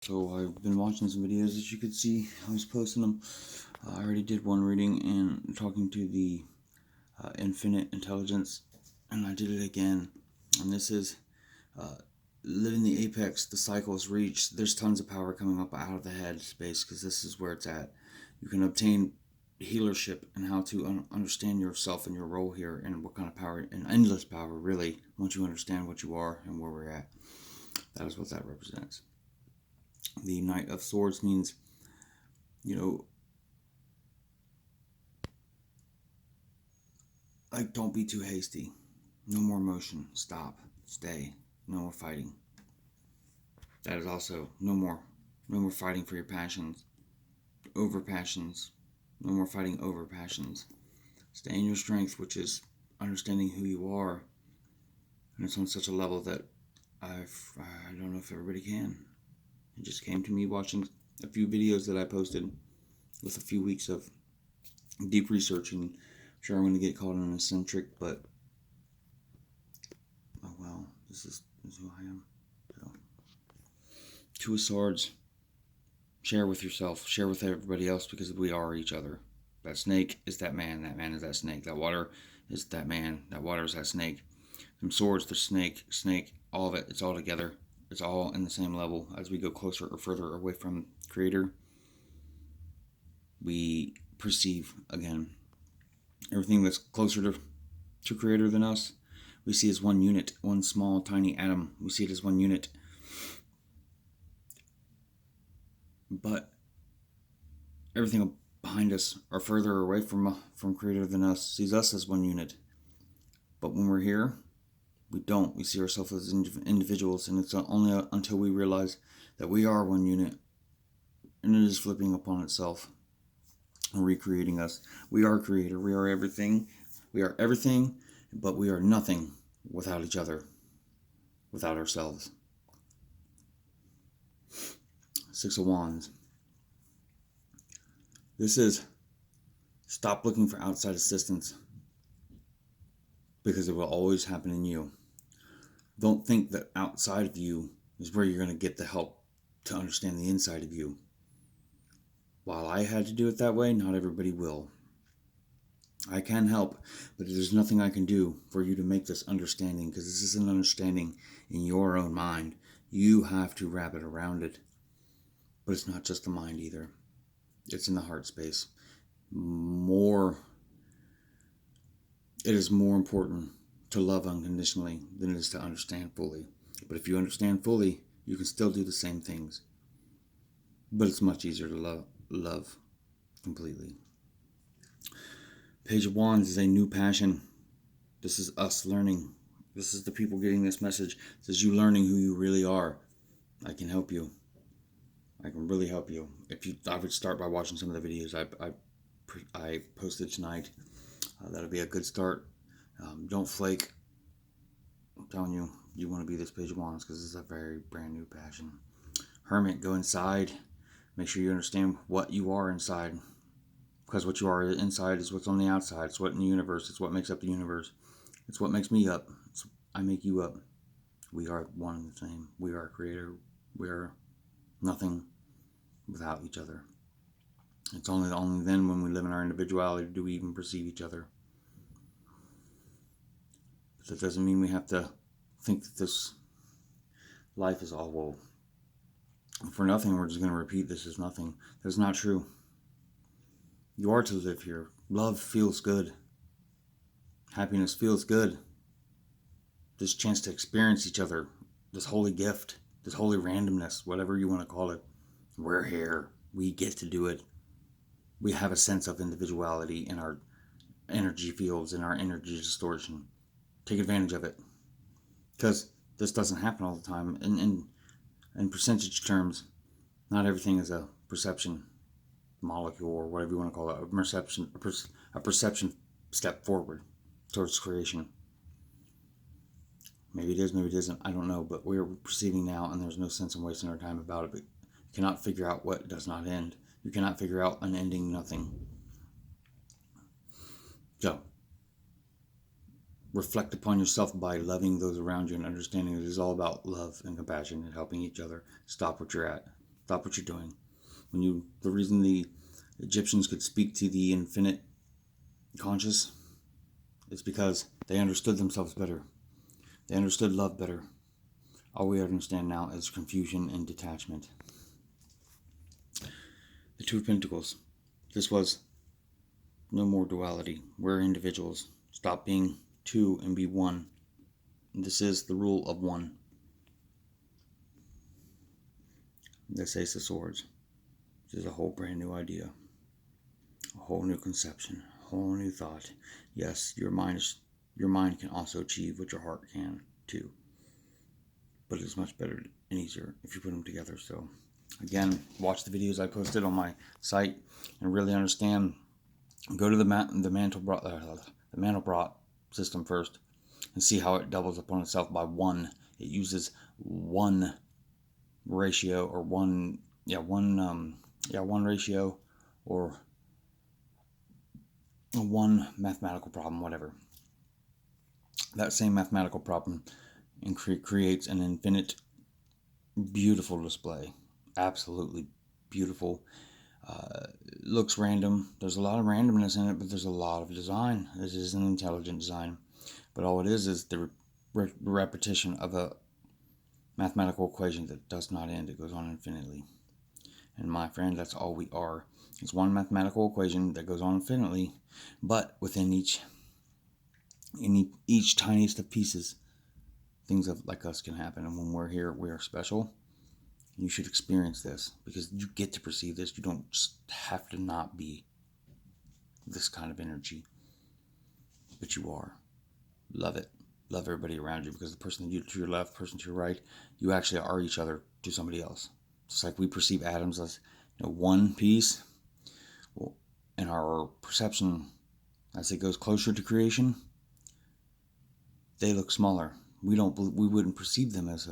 So I've been watching some videos, as you could see. I was posting them. I already did one reading and talking to the infinite intelligence, and I did it again. And this is living the apex. The cycle is reached. There's tons of power coming up out of the head space, because this is where it's at. You can obtain healership and how to understand yourself and your role here, and what kind of power, and endless power, really, once you understand what you are and where we're at. That is what that represents. The Knight of Swords means, like, don't be too hasty. No more motion. Stop. Stay. No more fighting. That is also no more fighting for your passions. Over passions. No more fighting over passions. Stay in your strength, which is understanding who you are. And it's on such a level that I don't know if everybody can. It just came to me watching a few videos that I posted with a few weeks of deep research, and I'm sure I'm going to get called an eccentric, but oh well, this is who I am. So, Two of Swords. Share with yourself, share with everybody else, because we are each other. That snake is that man is that snake. That water is that man, that water is that snake. Them swords, the snake, all of it, it's all together. It's all in the same level. As we go closer or further away from Creator, we perceive again. Everything that's closer to Creator than us, we see as one unit, one small, tiny atom. We see it as one unit. But everything behind us or further away from Creator than us sees us as one unit. But when we're here, we don't. We see ourselves as individuals, and it's only until we realize that we are one unit, and it is flipping upon itself and recreating us. We are Creator. We are everything. We are everything, but we are nothing without each other, without ourselves. Six of Wands. This is stop looking for outside assistance, because it will always happen in you. Don't think that outside of you is where you're going to get the help to understand the inside of you. While I had to do it that way, not everybody will. I can help, but there's nothing I can do for you to make this understanding, because this is an understanding in your own mind. You have to wrap it around it. But it's not just the mind either. It's in the heart space. It is more important to love unconditionally than it is to understand fully. But if you understand fully, you can still do the same things. But it's much easier to love completely. Page of Wands is a new passion. This is us learning. This is the people getting this message. This is you learning who you really are. I can help you. I can really help you. I would start by watching some of the videos I posted tonight. That'll be a good start. Don't flake. I'm telling you, you want to be this Page of Wands, because this is a very brand new passion. Hermit, go inside. Make sure you understand what you are inside, because what you are inside is what's on the outside. It's what in the universe. It's what makes up the universe. It's what makes me up. I make you up. We are one and the same. We are Creator. We are nothing without each other. It's only then, when we live in our individuality, do we even perceive each other. But that doesn't mean we have to think that this life is all woe. For nothing, we're just going to repeat this is nothing. That's not true. You are to live here. Love feels good. Happiness feels good. This chance to experience each other, this holy gift, this holy randomness, whatever you want to call it. We're here. We get to do it. We have a sense of individuality in our energy fields, in our energy distortion. Take advantage of it. Because this doesn't happen all the time. In percentage terms, not everything is a perception molecule, or whatever you want to call it, a perception step forward towards creation. Maybe it is, maybe it isn't, I don't know, but we're perceiving now, and there's no sense in wasting our time about it. But you cannot figure out what does not end. You cannot figure out an ending nothing. So, reflect upon yourself by loving those around you and understanding it is all about love and compassion and helping each other. Stop what you're at. Stop what you're doing. The reason the Egyptians could speak to the infinite conscious is because they understood themselves better. They understood love better. All we understand now is confusion and detachment. The Two of Pentacles. This was no more duality. We're individuals. Stop being two and be one. This is the rule of one. This Ace of Swords. This is a whole brand new idea. A whole new conception. A whole new thought. Yes, your mind can also achieve what your heart can too. But it's much better and easier if you put them together. So again, watch the videos I posted on my site and really understand. Go to the Mandelbrot system first and see how it doubles upon itself by one. It uses one ratio or one ratio or one mathematical problem, whatever. That same mathematical problem and creates an infinite, beautiful display. Absolutely beautiful. Looks random. There's a lot of randomness in it, but there's a lot of design. This is an intelligent design. But all it is the repetition of a mathematical equation that does not end. It goes on infinitely. And my friend, that's all we are. It's one mathematical equation that goes on infinitely, but within each tiniest of pieces, things like us can happen. And when we're here, we are special. You should experience this because you get to perceive this. You don't just have to not be this kind of energy, but you are. Love it. Love everybody around you, because the person to your left, person to your right, you actually are each other to somebody else. Just like we perceive atoms as one piece. Well, in our perception, as it goes closer to creation, they look smaller. We wouldn't perceive them as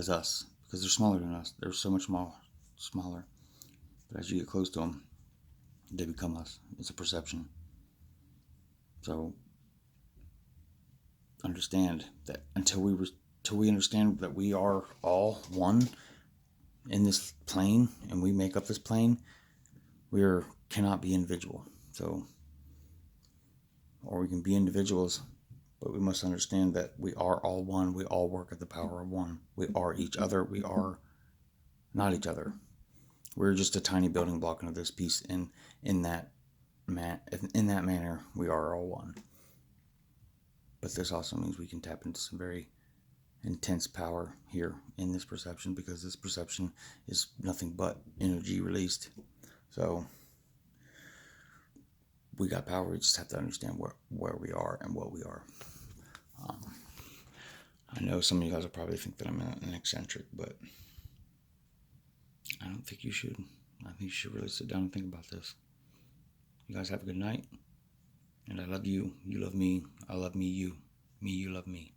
us because they're smaller than us. They're so much smaller. But as you get close to them, they become us. It's a perception. So understand that until we understand that we are all one in this plane and we make up this plane, we cannot be individual. So, or we can be individuals, but we must understand that we are all one. We all work at the power of one. We are each other. We are not each other. We're just a tiny building block into this piece, and in that manner, we are all one. But this also means we can tap into some very intense power here in this perception, because this perception is nothing but energy released. So we got power. We just have to understand where we are and what we are. I know some of you guys will probably think that I'm an eccentric, but I don't think you should. I think you should really sit down and think about this. You guys have a good night. And I love you. You love me. I love me, you. Me, you love me.